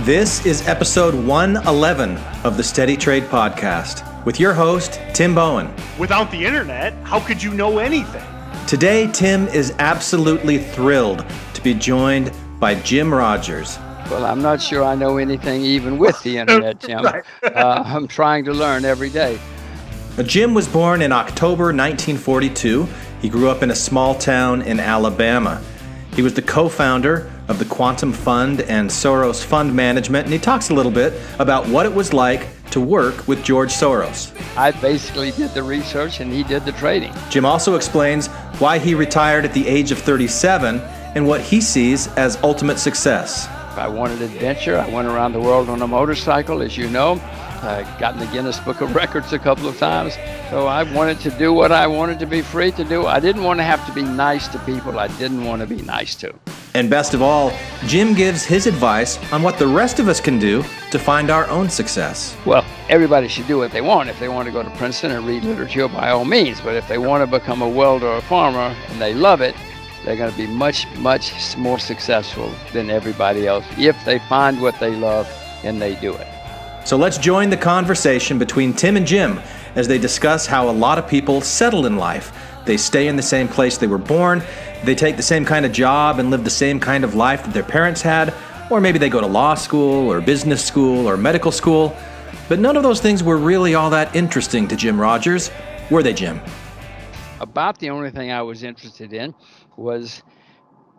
This is episode 111 of the Steady Trade podcast with your host, Tim Bohen. Without the internet, how could you know anything? Today, Tim is absolutely thrilled to be joined by Jim Rogers. Well, I'm not sure I know anything even with the internet, Tim. Right. I'm trying to learn every day. Jim was born in October 1942. He grew up in a small town in Alabama. He was the co-founder of the Quantum Fund and Soros Fund Management, and he talks a little bit about what it was like to work with George Soros. I basically did the research and he did the trading. Jim also explains why he retired at the age of 37 and what he sees as ultimate success. I wanted adventure. I went around the world on a motorcycle, as you know. I got in the Guinness Book of Records a couple of times. So I wanted to do what I wanted to be free to do. I didn't want to have to be nice to people I didn't want to be nice to. And best of all, Jim gives his advice on what the rest of us can do to find our own success. Well, everybody should do what they want. If they want to go to Princeton and read literature, by all means. But if they want to become a welder or a farmer and they love it, they're going to be much, much more successful than everybody else if they find what they love and they do it. So let's join the conversation between Tim and Jim as they discuss how a lot of people settle in life. They stay in the same place they were born, they take the same kind of job and live the same kind of life that their parents had, or maybe they go to law school or business school or medical school. But none of those things were really all that interesting to Jim Rogers, were they, Jim? About the only thing I was interested in was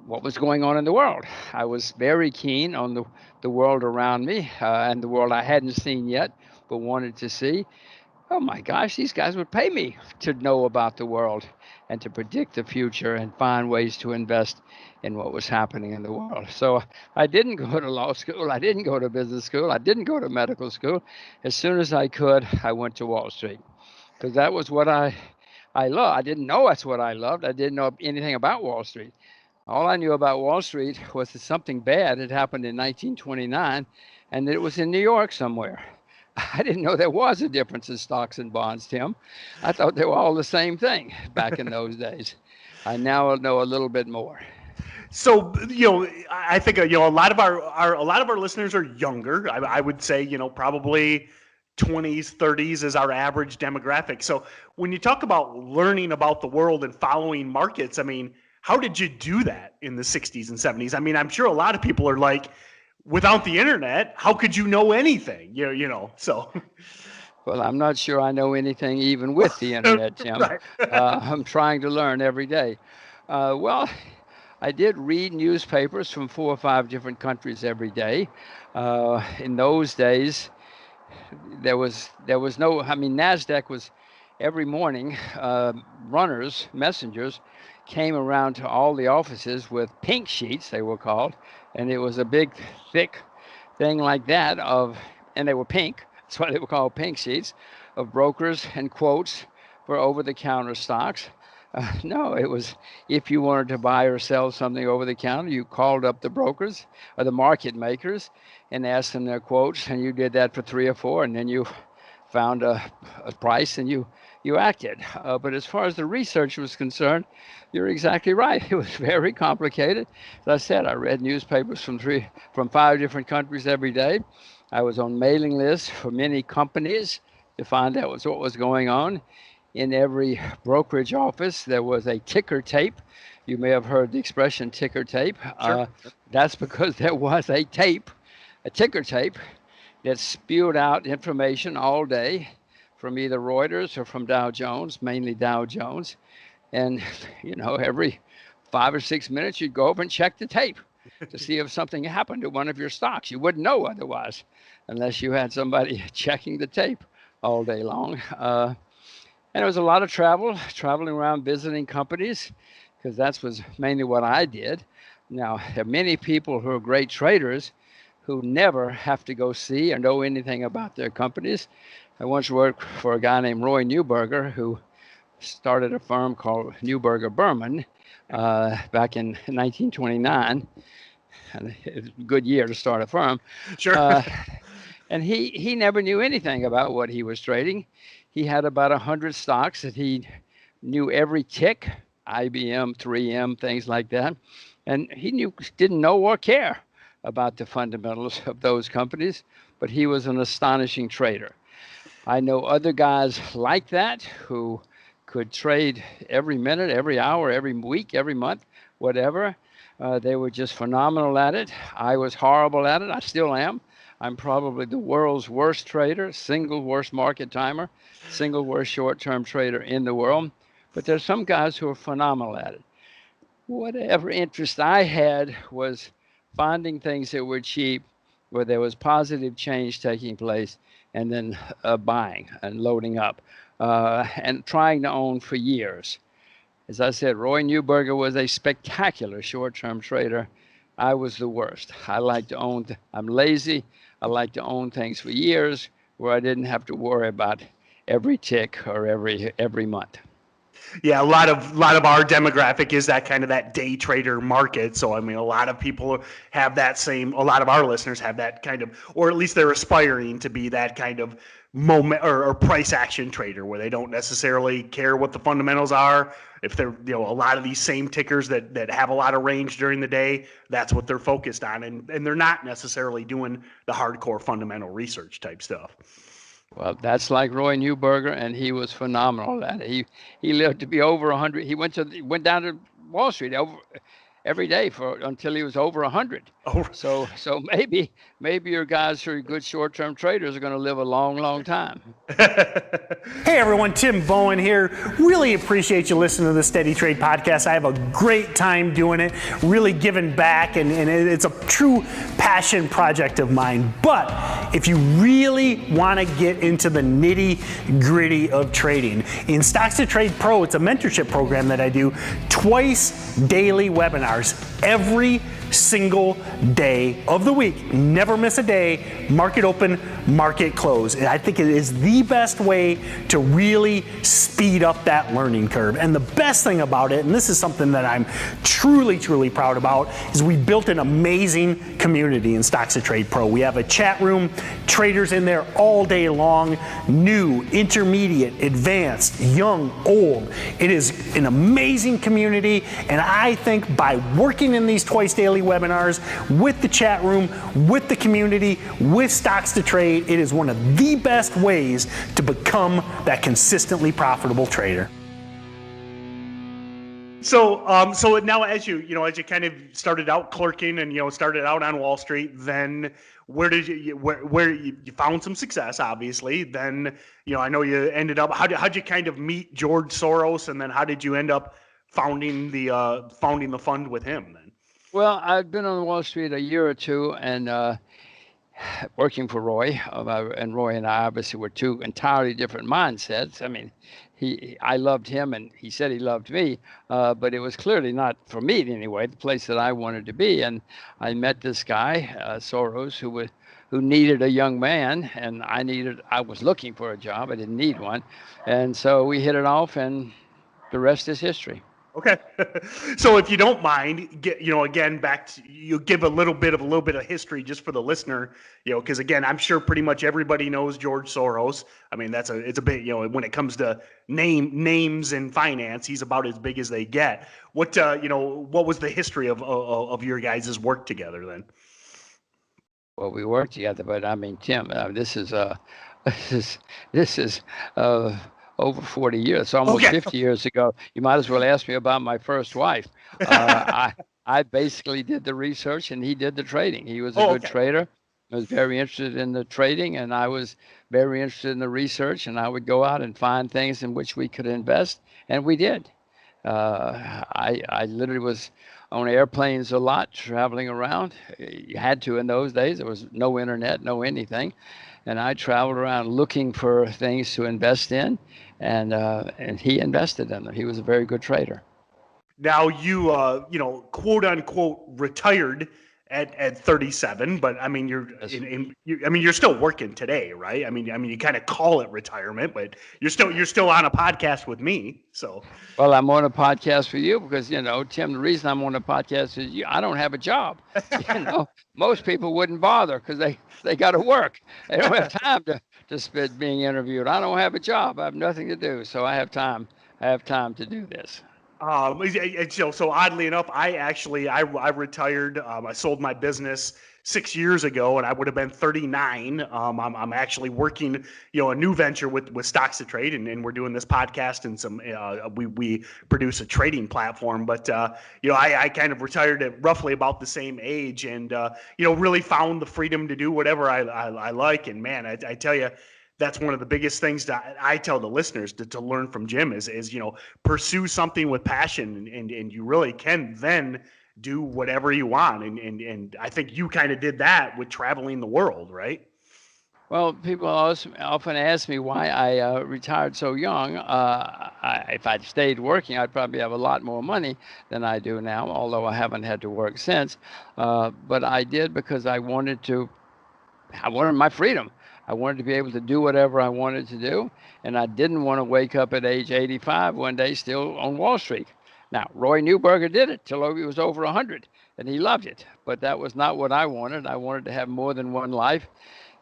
what was going on in the world. I was very keen on the world around me and the world I hadn't seen yet, but wanted to see. Oh my gosh, these guys would pay me to know about the world and to predict the future and find ways to invest in what was happening in the world. So I didn't go to law school. I didn't go to business school. I didn't go to medical school. As soon as I could, I went to Wall Street because that was what I love. I didn't know that's what I loved. I didn't know anything about Wall Street. All I knew about Wall Street was that something bad had happened in 1929 and that it was in New York somewhere. I didn't know there was a difference in stocks and bonds, Tim. I thought they were all the same thing back in those days. I now know a little bit more. So, I think, a lot of our listeners are younger. I would say, probably 20s, 30s is our average demographic. So when you talk about learning about the world and following markets, I mean, how did you do that in the 60s and 70s? I mean, I'm sure a lot of people are like, without the internet, how could you know anything? So. Well, I'm not sure I know anything even with the internet, Tim. Right. I'm trying to learn every day. Well, I did read newspapers from 4 or 5 different countries every day. In those days, there was no, NASDAQ was every morning, messengers came around to all the offices with pink sheets, they were called, and it was a big, thick thing like that and they were pink, that's why they were called pink sheets, of brokers and quotes for over-the-counter stocks. No, it was if you wanted to buy or sell something over the counter, you called up the brokers or the market makers and asked them their quotes, and you did that for 3 or 4, and then you found a price and you acted. But as far as the research was concerned, you're exactly right. It was very complicated. As I said, I read newspapers from 5 different countries every day. I was on mailing lists for many companies to find out what was going on. In every brokerage office, there was a ticker tape. You may have heard the expression ticker tape. Sure. That's because there was a ticker tape that spewed out information all day from either Reuters or from Dow Jones, mainly Dow Jones. And, every 5 or 6 minutes, you'd go over and check the tape to see if something happened to one of your stocks. You wouldn't know otherwise, unless you had somebody checking the tape all day long. And it was a lot of traveling around visiting companies, because that was mainly what I did. Now, there are many people who are great traders who never have to go see or know anything about their companies. I once worked for a guy named Roy Neuberger, who started a firm called Neuberger Berman back in 1929. And it was a good year to start a firm. Sure. And he never knew anything about what he was trading. He had about 100 stocks that he knew every tick, IBM, 3M, things like that. And he didn't know or care about the fundamentals of those companies, but he was an astonishing trader. I know other guys like that who could trade every minute, every hour, every week, every month, whatever. They were just phenomenal at it. I was horrible at it. I still am. I'm probably the world's worst trader, single worst market timer, single worst short-term trader in the world. But there's some guys who are phenomenal at it. Whatever interest I had was finding things that were cheap, where there was positive change taking place, and then buying and loading up and trying to own for years. As I said, Roy Newberger was a spectacular short-term trader. I was the worst. I like to own. I'm lazy. I like to own things for years where I didn't have to worry about every tick or every month. Yeah, a lot of our demographic is that kind of that day trader market. So I mean, a lot of people have that same. A lot of our listeners have that kind of, or at least they're aspiring to be that kind of moment or price action trader, where they don't necessarily care what the fundamentals are. If they're, a lot of these same tickers that have a lot of range during the day, that's what they're focused on, and they're not necessarily doing the hardcore fundamental research type stuff. Well, that's like Roy Newberger, and he was phenomenal at it. He lived to be over 100. He went down to Wall Street every day until he was over 100. Oh. So maybe your guys who are good short-term traders are going to live a long, long time. Hey everyone, Tim Bohen here. Really appreciate you listening to the Steady Trade podcast. I have a great time doing it, really giving back, and it's a true passion project of mine. But if you really want to get into the nitty-gritty of trading, in StocksToTrade Pro, it's a mentorship program that I do twice daily webinars every single day of the week. Never miss a day. Market open, market close. And I think it is the best way to really speed up that learning curve. And the best thing about it, and this is something that I'm truly, truly proud about, is we built an amazing community in StocksToTrade Pro. We have a chat room, traders in there all day long, new, intermediate, advanced, young, old. It is an amazing community, and I think by working in these twice daily webinars with the chat room, with the community, with StocksToTrade, it is one of the best ways to become that consistently profitable trader. So now as you kind of started out clerking and started out on Wall Street, then where you found some success, obviously. Then I know you ended up. How'd you kind of meet George Soros, and then how did you end up founding the fund with him then? Well, I'd been on Wall Street a year or two, and working for Roy, and Roy and I obviously were two entirely different mindsets. I mean, I loved him, and he said he loved me, but it was clearly not for me anyway, the place that I wanted to be. And I met this guy, Soros, who needed a young man, and I was looking for a job. I didn't need one, and so we hit it off, and the rest is history. Okay. So if you don't mind, again, back to, you give a little bit of history just for the listener, because again, I'm sure pretty much everybody knows George Soros. I mean, it's a bit, when it comes to names in finance, he's about as big as they get. What was the history of your guys' work together then? Well, we worked together, but I mean, Tim, this is over 40 years. It's almost 50 years ago. You might as well ask me about my first wife. I basically did the research and he did the trading. He was a good trader. I was very interested in the trading, and I was very interested in the research, and I would go out and find things in which we could invest, and we did. I literally was on airplanes a lot, traveling around. You had to in those days. There was no internet, no anything. And I traveled around looking for things to invest in, and he invested in them. He was a very good trader. Now you quote unquote retired at 37, but I mean you're still working today, right? I mean you kind of call it retirement, but you're still on a podcast with me. So well, I'm on a podcast for you because Tim, the reason I'm on a podcast is I don't have a job. Most people wouldn't bother because they got to work. They don't have time to spend being interviewed. I don't have a job. I have nothing to do, so I have time to do this. So oddly enough, I retired. I sold my business 6 years ago, and I would have been 39. I'm actually working, a new venture with Stocks to Trade, and we're doing this podcast and some. We produce a trading platform, but I kind of retired at roughly about the same age, and really found the freedom to do whatever I like. And man, I tell you, that's one of the biggest things that I tell the listeners to learn from Jim is pursue something with passion, and you really can then do whatever you want. And I think you kind of did that with traveling the world, right? Well, people often ask me why I retired so young. If I'd stayed working, I'd probably have a lot more money than I do now, although I haven't had to work since. But I did because I wanted my freedom. I wanted to be able to do whatever I wanted to do, and I didn't want to wake up at age 85 one day still on Wall Street. Now, Roy Newberger did it till he was over 100, and he loved it. But that was not what I wanted. I wanted to have more than one life,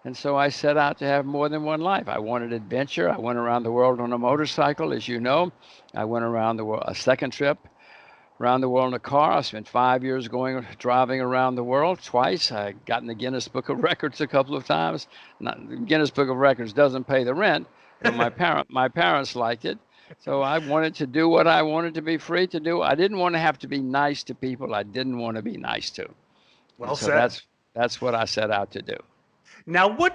and so I set out to have more than one life. I wanted adventure. I went around the world on a motorcycle, as you know. I went around the world a second trip around the world in a car. I spent 5 years driving around the world twice. I got in the Guinness Book of Records a couple of times. The Guinness Book of Records doesn't pay the rent, but my parents liked it. So I wanted to do what I wanted to be free to do. I didn't want to have to be nice to people I didn't want to be nice to. Well So said. that's what I set out to do. Now, where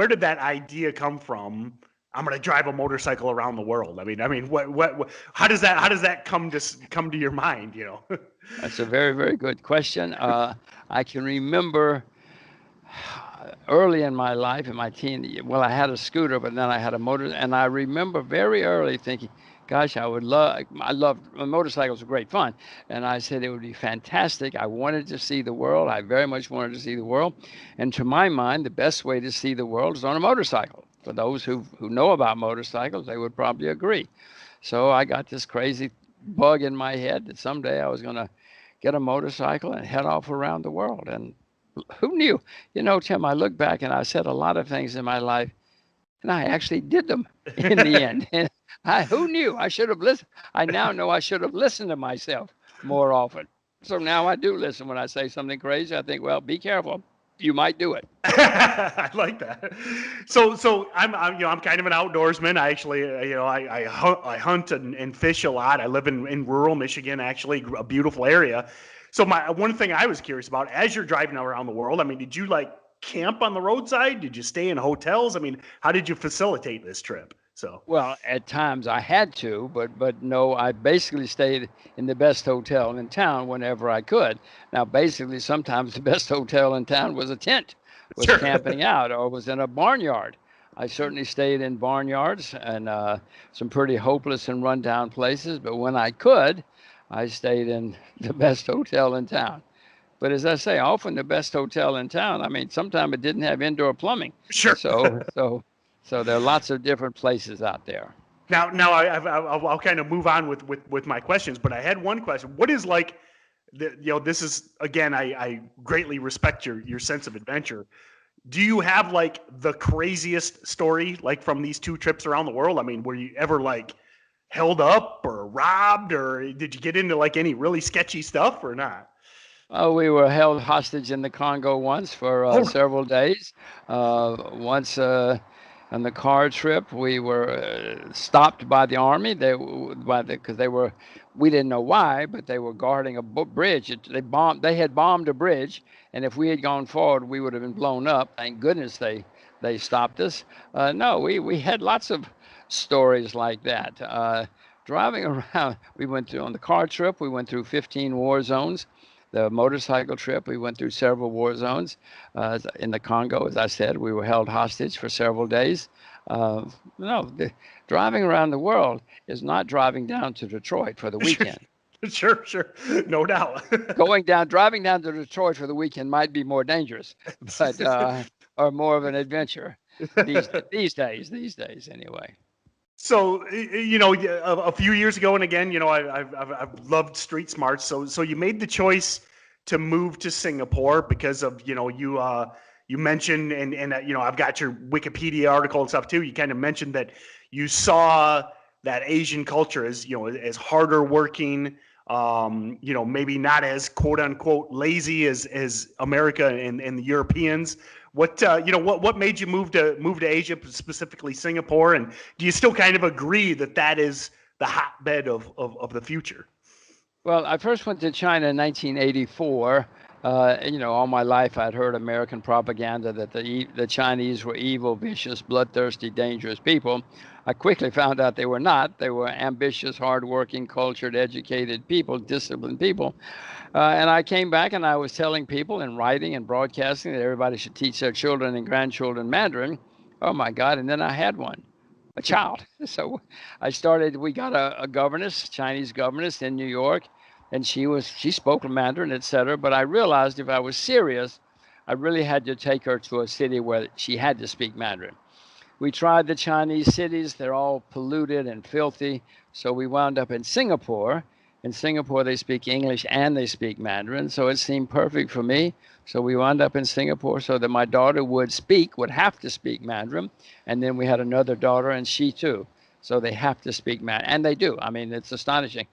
did that idea come from? I'm going to drive a motorcycle around the world. I mean, what how does that come to your mind? That's a very, very good question. I can remember early in my life, in my teen, well, I had a scooter, but then I had a motor, and I remember very early thinking, gosh, I loved motorcycles were great fun, and I said it would be fantastic. I wanted to see the world. I very much wanted to see the world, and to my mind, the best way to see the world is on a motorcycle. For those who know about motorcycles, they would probably agree. So I got this crazy bug in my head that someday I was going to get a motorcycle and head off around the world. And who knew? Tim, I look back and I said a lot of things in my life, and I actually did them in the end. And who knew? I should have listened. I now know I should have listened to myself more often. So now I do listen when I say something crazy. I think, well, be careful. You might do it. I like that. So I'm kind of an outdoorsman. I actually I hunt and fish a lot. I live in rural Michigan, actually a beautiful area. So one thing I was curious about as you're driving around the world, I mean, did you like camp on the roadside? Did you stay in hotels? I mean, how did you facilitate this trip? So Well, at times I had to, but no, I basically stayed in the best hotel in town whenever I could. Now, basically, sometimes the best hotel in town was a tent, was Sure. camping out, or was in a barnyard. I certainly stayed in barnyards and some pretty hopeless and rundown places, but when I could, I stayed in the best hotel in town. But as I say, often the best hotel in town, I mean, sometimes it didn't have indoor plumbing. Sure. So there are lots of different places out there. Now I'll kind of move on with my questions, but I had one question. What is like this is again, I greatly respect your sense of adventure. Do you have like the craziest story like from these two trips around the world? I mean, were you ever like held up or robbed, or did you get into like any really sketchy stuff or not? We were held hostage in the Congo once for several days. Once on the car trip, we were stopped by the army. Because we didn't know why, but they were guarding a bridge. They had bombed a bridge, and if we had gone forward, we would have been blown up. Thank goodness they stopped us. No, we had lots of stories like that. Driving around, on the car trip, we went through 15 war zones. The motorcycle trip, we went through several war zones. In the Congo, as I said, we were held hostage for several days. Driving around the world is not driving down to Detroit for the weekend. Sure, no doubt. Driving down to Detroit for the weekend might be more dangerous, but or more of an adventure these days anyway. So, a few years ago, and again, I've loved street smarts. So you made the choice to move to Singapore because of, you mentioned, and I've got your Wikipedia article and stuff too. You kind of mentioned that you saw that Asian culture is, as harder working, maybe not as quote unquote lazy as America and the Europeans. What made you move to Asia, specifically Singapore? And do you still kind of agree that is the hotbed of the future? Well, I first went to China in 1984. All my life I'd heard American propaganda that the Chinese were evil, vicious, bloodthirsty, dangerous people. I quickly found out they were not. They were ambitious, hardworking, cultured, educated people, disciplined people. And I came back and I was telling people in writing and broadcasting that everybody should teach their children and grandchildren Mandarin. Oh my God! And then I had one, a child. So we got a governess, Chinese governess in New York, and she spoke Mandarin, etc. But I realized if I was serious, I really had to take her to a city where she had to speak Mandarin. We tried the Chinese cities, they're all polluted and filthy. So we wound up in Singapore. In Singapore, they speak English and they speak Mandarin. So it seemed perfect for me. So we wound up in Singapore so that my daughter would have to speak Mandarin. And then we had another daughter, and she too. So they have to speak Mandarin. And they do. I mean, it's astonishing.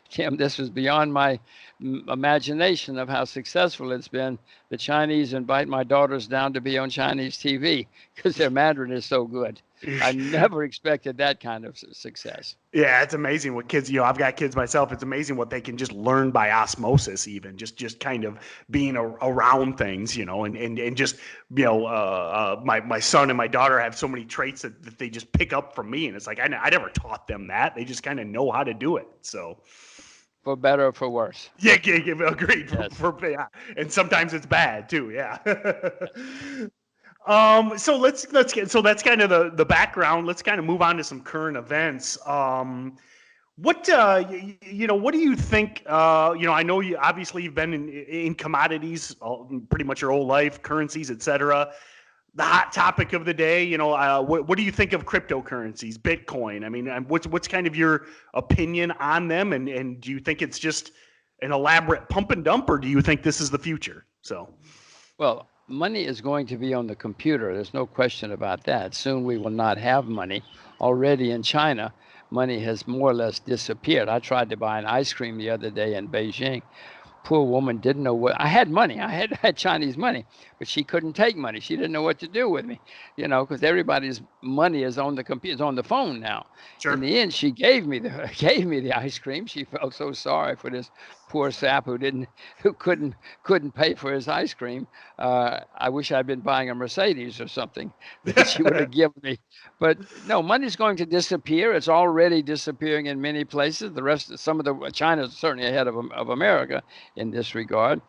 Tim, this was beyond my imagination of how successful it's been. The Chinese invite my daughters down to be on Chinese TV because their Mandarin is so good. I never expected that kind of success. Yeah, it's amazing what kids, I've got kids myself. It's amazing what they can just learn by osmosis, even just kind of being around things, and just, my son and my daughter have so many traits that they just pick up from me. And it's like, I never taught them that. They just kind of know how to do it. So. For better or for worse. Yeah, agreed. Yes. Yeah. And sometimes it's bad too. Yeah. So let's get, so that's kind of the background. Let's kind of move on to some current events. What do you think? I know you've been in commodities pretty much your whole life, currencies, etc. The hot topic of the day, what do you think of cryptocurrencies, Bitcoin? I mean, what's kind of your opinion on them? And do you think it's just an elaborate pump and dump, or do you think this is the future? Well, money is going to be on the computer. There's no question about that. Soon we will not have money. Already in China, money has more or less disappeared. I tried to buy an ice cream the other day in Beijing. Poor woman didn't know what I had money. I had Chinese money, but she couldn't take money. She didn't know what to do with me, because everybody's money is on the computer, is on the phone now. Sure. In the end, she gave me the ice cream. She felt so sorry for this poor sap who couldn't pay for his ice cream. I wish I'd been buying a Mercedes or something that she would have given me. But no, money's going to disappear. It's already disappearing in many places. China's certainly ahead of America in this regard.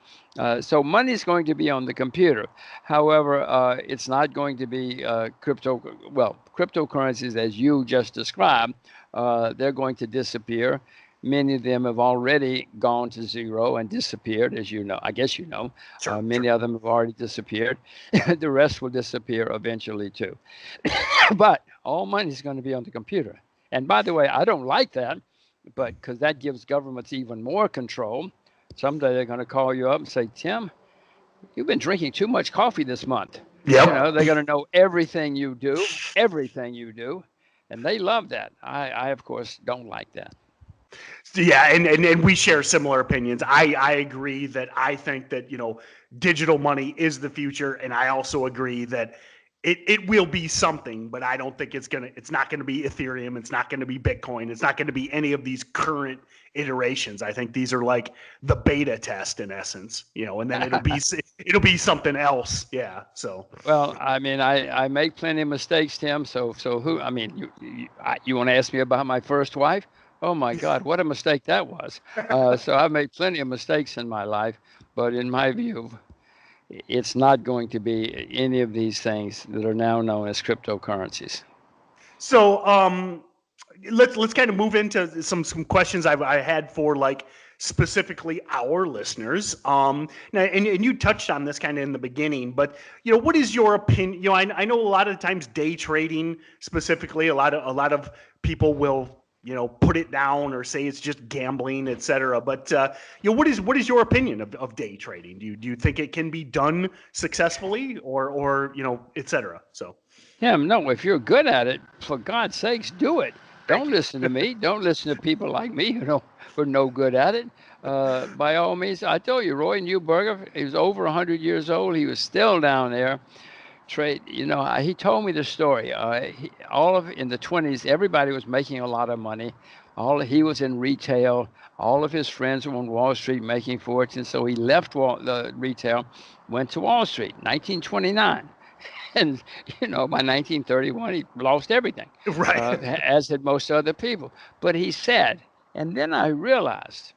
So money's going to be on the computer. However, it's not going to be cryptocurrencies as you just described. They're going to disappear. Many of them have already gone to zero and disappeared, as you know. I guess you know. Sure, many of them have already disappeared. The rest will disappear eventually too. But all money is going to be on the computer. And by the way, I don't like that, but because that gives governments even more control. Someday they're going to call you up and say, Tim, you've been drinking too much coffee this month. Yep. They're going to know everything you do. And they love that. I of course, don't like that. Yeah, and we share similar opinions. I agree that I think that, digital money is the future. And I also agree that it will be something, but I don't think it's not going to be Ethereum. It's not going to be Bitcoin. It's not going to be any of these current iterations. I think these are like the beta test in essence, and then it'll be something else. Yeah. So, well, I mean, I make plenty of mistakes, Tim. So you want to ask me about my first wife? Oh my God, what a mistake that was. So I've made plenty of mistakes in my life, but in my view, it's not going to be any of these things that are now known as cryptocurrencies. So let's kind of move into some questions I had for like specifically our listeners. Now, and you touched on this kind of in the beginning, but what is your opinion? I know a lot of times day trading specifically, a lot of people will put it down or say it's just gambling, etc. But what is your opinion of day trading? Do you think it can be done successfully, or etc. So Yeah, no, if you're good at it, for God's sakes, do it. thank Don't you. listen to me. Don't listen to people like me who are no good at it. By all means, I told you, Roy Newberger, he was over 100 years old. He was still down there trade. He told me the story. In the 20s, everybody was making a lot of money. He was in retail. All of his friends were on Wall Street making fortunes. So he left the retail, went to Wall Street, 1929. And, by 1931, he lost everything, Right. as did most other people. But he said, and then I realized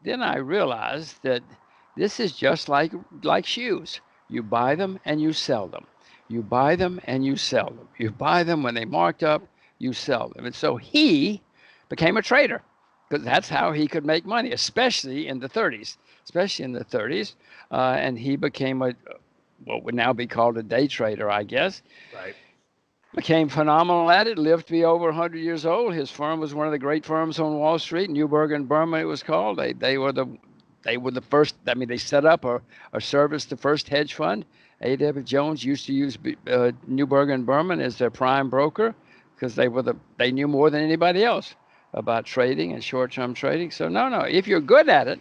that this is just like shoes. You buy them and you sell them. You buy them and you sell them. You buy them when they marked up, you sell them. And so he became a trader because that's how he could make money, especially in the 30s. And he became what would now be called a day trader, I guess. Right. Became phenomenal at it, lived to be over 100 years old. His firm was one of the great firms on Wall Street, Newberger and Berman it was called. They were the first. I mean, they set up or serviced the first hedge fund. A.W. Jones used to use Newberger and Berman as their prime broker because they knew more than anybody else about trading and short-term trading. So no, if you're good at it,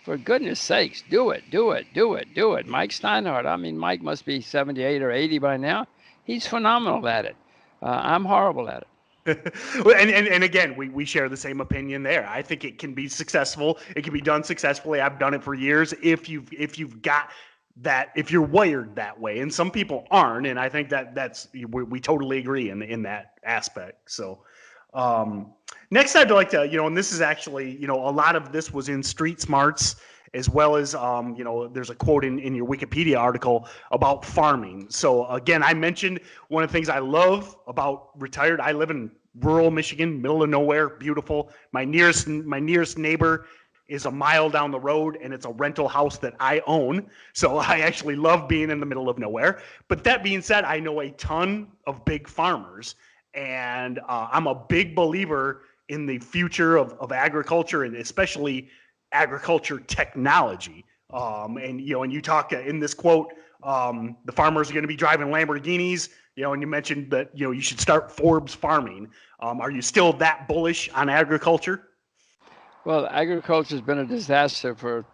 for goodness sakes, do it. Mike Steinhardt, I mean, Mike must be 78 or 80 by now. He's phenomenal at it. I'm horrible at it. and again, we share the same opinion there. I think it can be successful. It can be done successfully. I've done it for years. If you've got that, if you're wired that way, and some people aren't, and I think we totally agree in that aspect. So next I'd like to, and this is actually, a lot of this was in Street Smarts, as well as, there's a quote in your Wikipedia article about farming. So again, I mentioned one of the things I love about retired. I live in rural Michigan, middle of nowhere, beautiful. My nearest neighbor is a mile down the road, and it's a rental house that I own. So I actually love being in the middle of nowhere. But that being said, I know a ton of big farmers, and I'm a big believer in the future of agriculture, and especially agriculture technology. And you talk in this quote, the farmers are going to be driving Lamborghinis, and you mentioned that, you should start Forbes farming. Are you still that bullish on agriculture? Well, agriculture has been a disaster for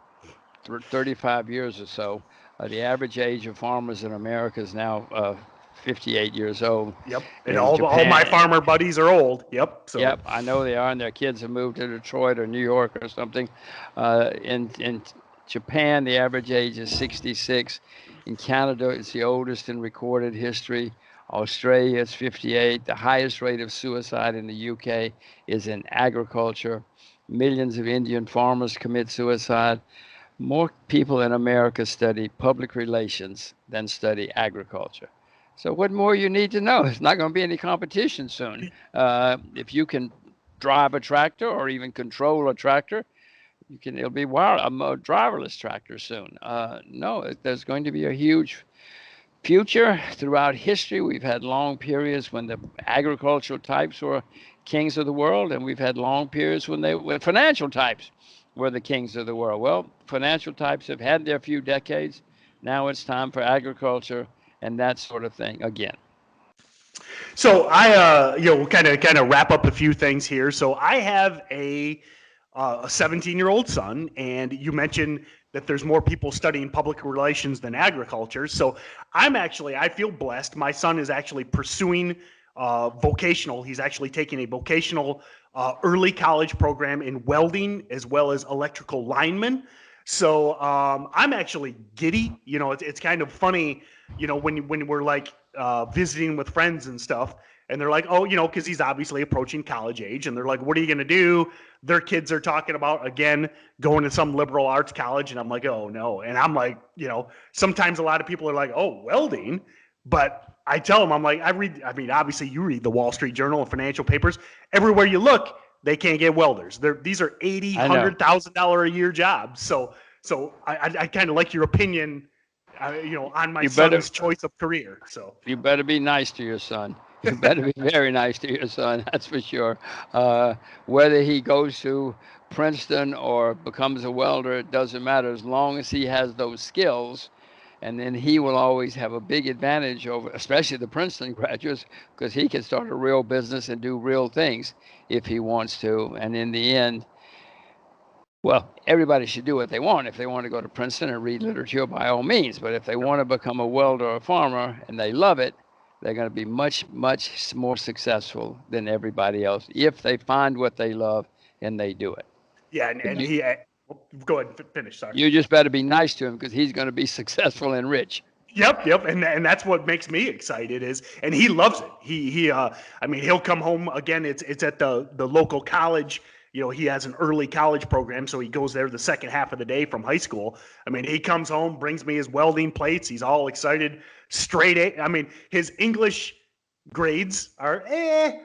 35 years or so. The average age of farmers in America is now 58 years old. Yep. And all my farmer buddies are old. Yep. So. Yep, I know they are, and their kids have moved to Detroit or New York or something. In Japan, the average age is 66. In Canada, it's the oldest in recorded history. Australia, it's 58. The highest rate of suicide in the UK is in agriculture. Millions of Indian farmers commit suicide. More people in America study public relations than study agriculture. So what more you need to know? There's not going to be any competition soon. If you can drive a tractor or even control a tractor, it'll be a driverless tractor soon. No, there's going to be a huge future. Throughout history, we've had long periods when the agricultural types were kings of the world, and we've had long periods when financial types were the kings of the world. Well, financial types have had their few decades. Now it's time for agriculture and that sort of thing again. So I, kind of wrap up a few things here. So I have a 17-year-old son, and you mentioned that there's more people studying public relations than agriculture. So I feel blessed. My son is actually pursuing vocational. He's actually taking a vocational early college program in welding as well as electrical lineman. So I'm actually giddy. It's kind of funny, when we're like visiting with friends and stuff, and they're like, oh, because he's obviously approaching college age, and they're like, what are you going to do? Their kids are talking about, again, going to some liberal arts college, and I'm like, oh no. And I'm like, sometimes a lot of people are like, oh, welding, but I tell them, I'm like, obviously you read the Wall Street Journal and financial papers. Everywhere you look, they can't get welders. These are $80,000, $100,000 a year jobs. So I kind of like your opinion, on my son's choice of career. So you better be nice to your son. You better be very nice to your son, that's for sure. Whether he goes to Princeton or becomes a welder, it doesn't matter as long as he has those skills. And then he will always have a big advantage over, especially the Princeton graduates, because he can start a real business and do real things if he wants to. And in the end, well, everybody should do what they want. If they want to go to Princeton and read literature, by all means. But if they want to become a welder or a farmer and they love it, they're going to be much, much more successful than everybody else if they find what they love and they do it. Yeah, and he go ahead and finish. Sorry. You just better be nice to him because he's going to be successful and rich. Yep, and that's what makes me excited and he loves it. I mean, he'll come home again. It's at the local college. You know, he has an early college program, so he goes there the second half of the day from high school. I mean, he comes home, brings me his welding plates. He's all excited, straight A. I mean, his English grades are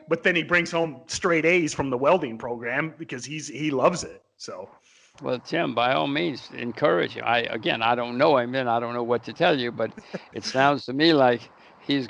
but then he brings home straight A's from the welding program because he loves it. So. Well, Tim, by all means, encourage him. I don't know him, and I don't know what to tell you, but it sounds to me like he's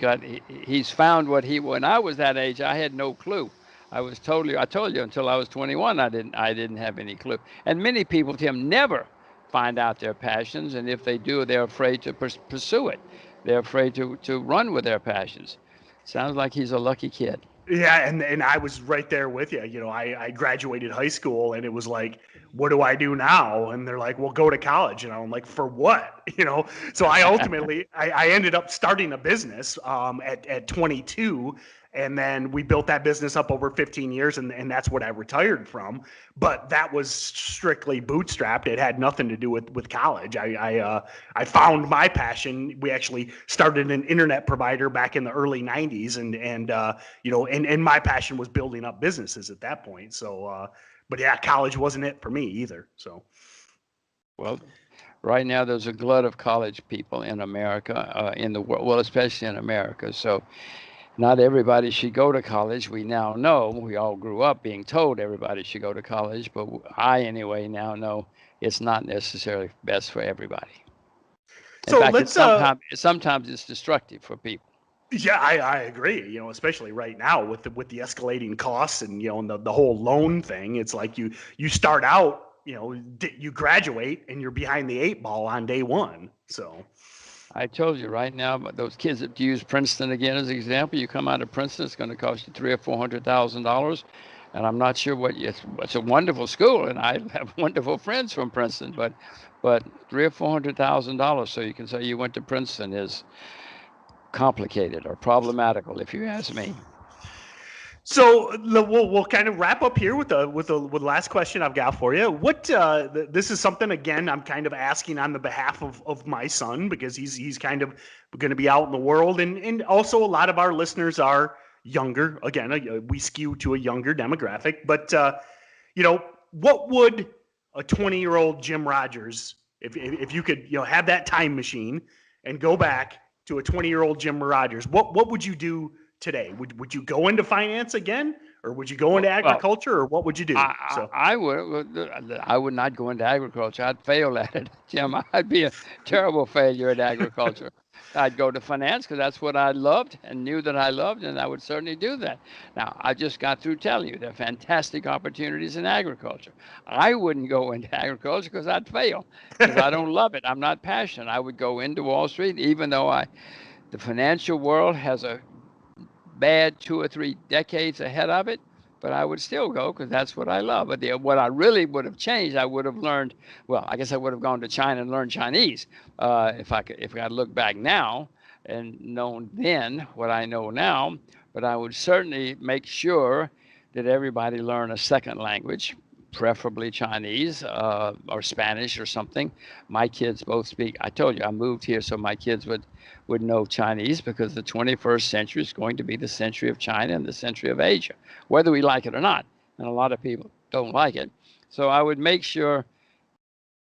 found when I was that age, I had no clue. I told you, until I was 21, I didn't have any clue. And many people, Tim, never find out their passions, and if they do, they're afraid to pursue it. They're afraid to run with their passions. Sounds like he's a lucky kid. Yeah, and I was right there with you. You know, I graduated high school, and it was like, what do I do now? And they're like, well, go to college. And I'm like, for what? You know, so I ultimately, I ended up starting a business at 22. And then we built that business up over 15 years, and that's what I retired from. But that was strictly bootstrapped. It had nothing to do with college. I found my passion. We actually started an internet provider back in the early 90s, and my passion was building up businesses at that point. So, but yeah, college wasn't it for me either. So, well, right now there's a glut of college people in America, in the world, well, especially in America. So. Not everybody should go to college. We now know, we all grew up being told everybody should go to college, but I anyway now know it's not necessarily best for everybody. In fact, sometimes it's destructive for people. Yeah, I agree. You know, especially right now with the escalating costs and the whole loan thing. It's like you start out, you graduate and you're behind the 8 ball on day one. So. I told you right now, but those kids that use Princeton again as an example, you come out of Princeton, it's going to cost you $300,000 or $400,000, and I'm not sure it's a wonderful school, and I have wonderful friends from Princeton, but $300,000 or $400,000, so you can say you went to Princeton is complicated or problematical, if you ask me. So we'll kind of wrap up here with the last question I've got for you. This is something, again, I'm kind of asking on the behalf of my son, because he's kind of going to be out in the world, and also a lot of our listeners are younger. Again, we skew to a younger demographic, but what would a 20-year-old Jim Rogers, if you could have that time machine and go back to a 20-year-old Jim Rogers, what would you do today? Would you go into finance again, or would you go into agriculture, or what would you do? I would not go into agriculture. I'd fail at it, Jim. I'd be a terrible failure at agriculture. I'd go to finance because that's what I loved and knew that I loved, and I would certainly do that. Now, I just got through telling you there are fantastic opportunities in agriculture. I wouldn't go into agriculture because I'd fail, because I don't love it. I'm not passionate. I would go into Wall Street, even though the financial world has a bad 2 or 3 decades ahead of it, but I would still go because that's what I love. But what I really would have changed, I would have learned. Well, I guess I would have gone to China and learned Chinese if I look back now and known then what I know now. But I would certainly make sure that everybody learn a second language, preferably Chinese or Spanish or something. My kids both speak. I told you I moved here so my kids would know Chinese, because the 21st century is going to be the century of China and the century of Asia, whether we like it or not. And a lot of people don't like it. So I would make sure,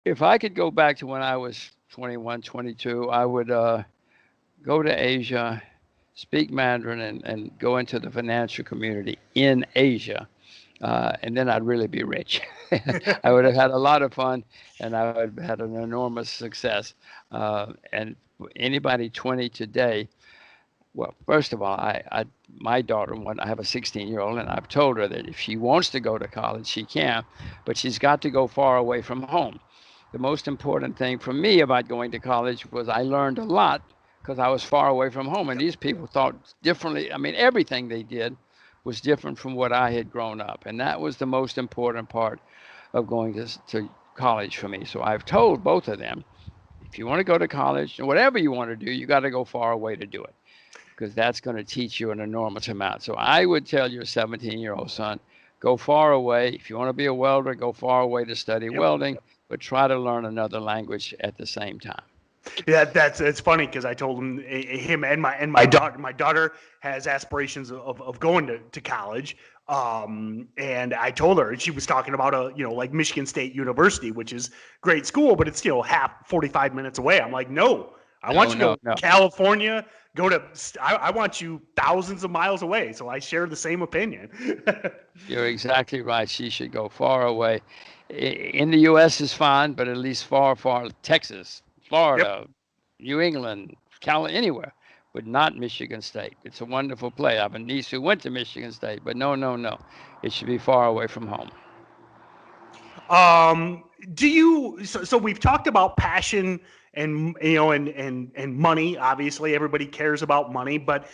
if I could go back to when I was 21, 22, I would go to Asia, speak Mandarin, and go into the financial community in Asia. And then I'd really be rich. I would have had a lot of fun, and I would have had an enormous success. And anybody 20 today, Well, first of all, my daughter, I have a 16-year-old, and I've told her that if she wants to go to college, she can, but she's got to go far away from home. The most important thing for me about going to college was I learned a lot because I was far away from home, and these people thought differently. I mean, everything they did was different from what I had grown up, and that was the most important part of going to college for me. So I've told both of them, if you want to go to college, or whatever you want to do, you got to go far away to do it because that's going to teach you an enormous amount. So I would tell your 17-year-old son, go far away. If you want to be a welder, go far away to study welding, but try to learn another language at the same time. Yeah, it's funny because I told him and my daughter. My daughter has aspirations of going to college. And I told her, and she was talking about like Michigan State University, which is great school, but it's 45 minutes away. I'm like, no, I want you to go to California. I want you thousands of miles away. So I share the same opinion. You're exactly right. She should go far away. In the U.S. is fine, but at least far, Texas, Florida, New England, anywhere, but not Michigan State. It's a wonderful place. I have a niece who went to Michigan State, but no. It should be far away from home. So we've talked about passion and and money. Obviously, everybody cares about money, but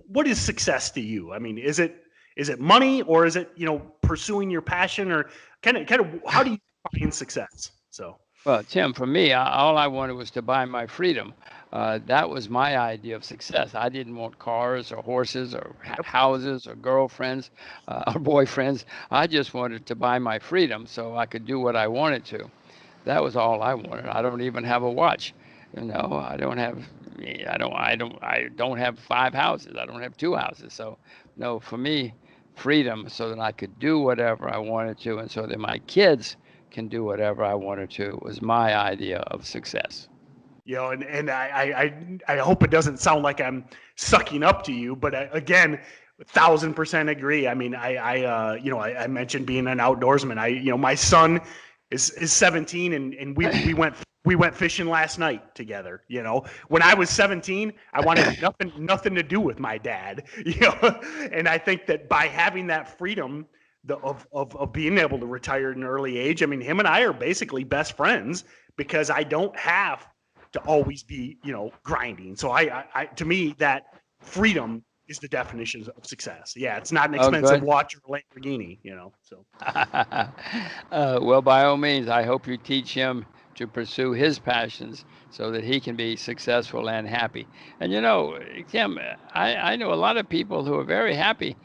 what is success to you? I mean, is it money, or is it pursuing your passion, or kind of how do you define success? So, well, Tim, for me, all I wanted was to buy my freedom. That was my idea of success. I didn't want cars or horses or houses or girlfriends or boyfriends. I just wanted to buy my freedom so I could do what I wanted to. That was all I wanted. I don't even have a watch. I don't have 5 houses. I don't have 2 houses. So, no, for me, freedom so that I could do whatever I wanted to, and so that my kids can do whatever I wanted to was my idea of success. And I hope it doesn't sound like I'm sucking up to you, but again, 1,000% agree. I mean, I mentioned being an outdoorsman. My son is 17, and we went fishing last night together. When I was 17, I wanted nothing to do with my dad. And I think that by having that freedom of being able to retire at an early age, I mean, him and I are basically best friends because I don't have to always be grinding. So I to me, that freedom is the definition of success. Yeah, it's not an expensive watch or Lamborghini. So. Well, by all means, I hope you teach him to pursue his passions so that he can be successful and happy. And Tim, I know a lot of people who are very happy.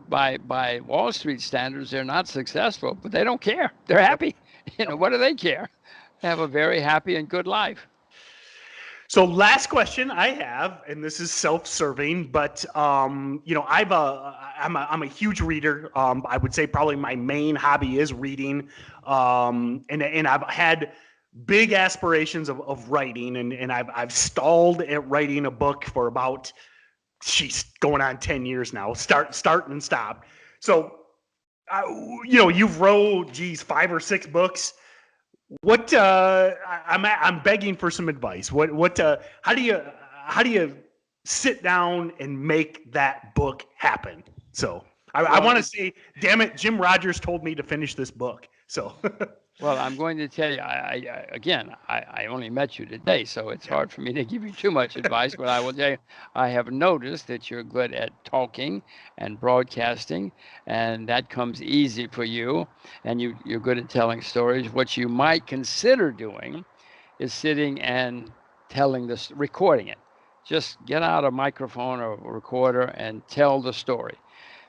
By Wall Street standards, they're not successful, but they don't care. They're happy. What do they care? They have a very happy and good life. So last question I have, and this is self-serving, but I'm a huge reader. I would say probably my main hobby is reading, and I've had big aspirations of writing, and I've stalled at writing a book for about going on 10 years now. Start and stop. So, you've wrote 5 or 6 books. What I'm begging for some advice. How do you sit down and make that book happen? So I want to say, damn it, Jim Rogers told me to finish this book. So. Well, I'm going to tell you, I only met you today, so it's hard for me to give you too much advice, but I will tell you, I have noticed that you're good at talking and broadcasting, and that comes easy for you, and you're good at telling stories. What you might consider doing is sitting and telling this, recording it. Just get out a microphone or a recorder and tell the story.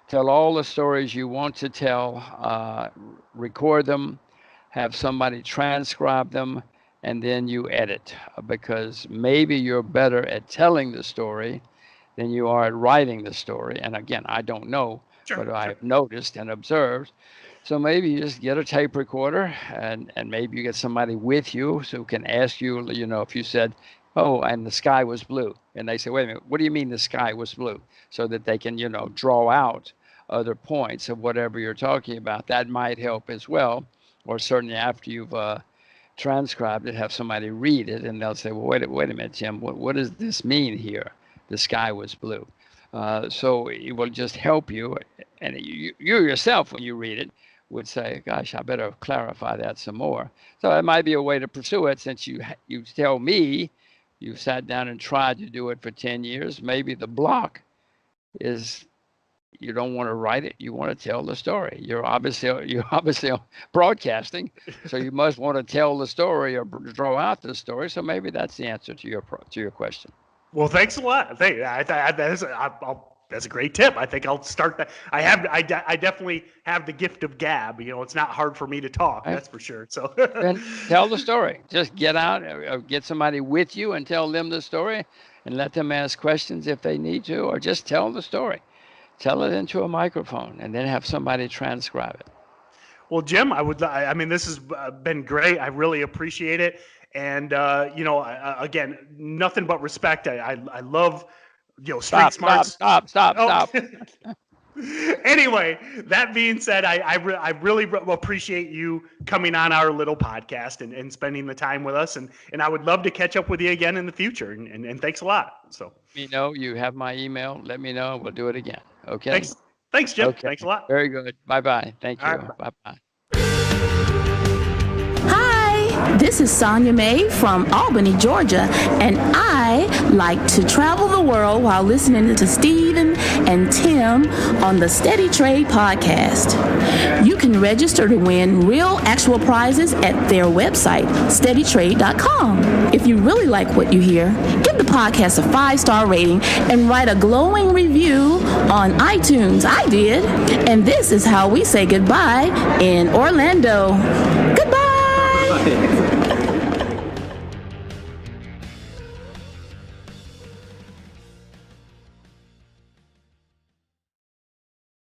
Tell all the stories you want to tell, record them, have somebody transcribe them, and then you edit, because maybe you're better at telling the story than you are at writing the story. And again, I don't know, but I've noticed and observed. So maybe you just get a tape recorder, and maybe you get somebody with you who can ask you, if you said, oh, and the sky was blue, and they say, wait a minute, what do you mean the sky was blue? So that they can, draw out other points of whatever you're talking about. That might help as well. Or certainly after you've transcribed it, have somebody read it, and they'll say, well, wait a minute, Jim, what does this mean here? The sky was blue. So it will just help you. And you yourself, when you read it, would say, gosh, I better clarify that some more. So it might be a way to pursue it, since you tell me you sat down and tried to do it for 10 years. Maybe the block is you don't want to write it, you want to tell the story. You're obviously broadcasting, so you must want to tell the story or draw out the story. So maybe that's the answer to your question. Well, thanks a lot. That's a great tip. I think I'll start that. I definitely have the gift of gab. It's not hard for me to talk. Right. That's for sure. So then tell the story. Just get out, or get somebody with you and tell them the story, and let them ask questions if they need to, or just tell the story. Tell it into a microphone, and then have somebody transcribe it. Well, Jim, this has been great. I really appreciate it. And, again, nothing but respect. I love, street smarts. Stop. Anyway, that being said, I really appreciate you coming on our little podcast and spending the time with us. And I would love to catch up with you again in the future. And thanks a lot. So let me know. You have my email. Let me know. We'll do it again. Okay. Thanks, Jim. Okay. Thanks a lot. Very good. Bye-bye. Thank you. Right. Bye-bye. This is Sonia Mae from Albany, Georgia, and I like to travel the world while listening to Stephen and Tim on the Steady Trade podcast. You can register to win real actual prizes at their website, SteadyTrade.com. If you really like what you hear, give the podcast a 5-star rating and write a glowing review on iTunes. I did. And this is how we say goodbye in Orlando. Goodbye.